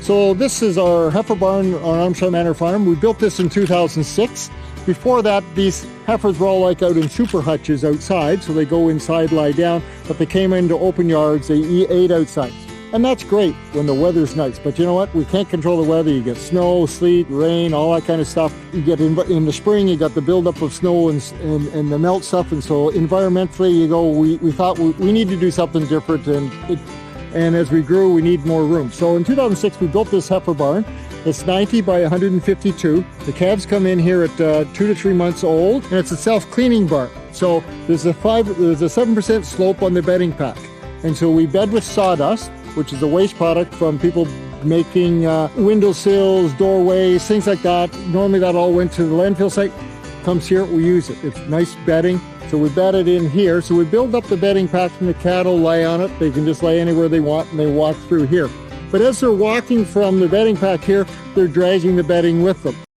So this is our heifer barn on Armstrong Manor Farm. We built this in 2006. Before that, these heifers were all like out in super hutches outside, so they go inside, lie down, but they came into open yards, they ate outside. And that's great when the weather's nice, but you know what? We can't control the weather. You get snow, sleet, rain, all that kind of stuff. You get in the spring, you got the buildup of snow and the melt stuff, and so environmentally, you go, we thought we need to do something different, and as we grew, we need more room. So in 2006, we built this heifer barn. It's 90 by 152. The calves come in here at 2 to 3 months old, and it's a self-cleaning barn. So there's a 7% slope on the bedding pack. And so we bed with sawdust, which is a waste product from people making windowsills, doorways, things like that. Normally that all went to the landfill site. Comes here, we use it. It's nice bedding. So we bed it in here. So we build up the bedding pack and the cattle lay on it. They can just lay anywhere they want and they walk through here. But as they're walking from the bedding pack here, they're dragging the bedding with them.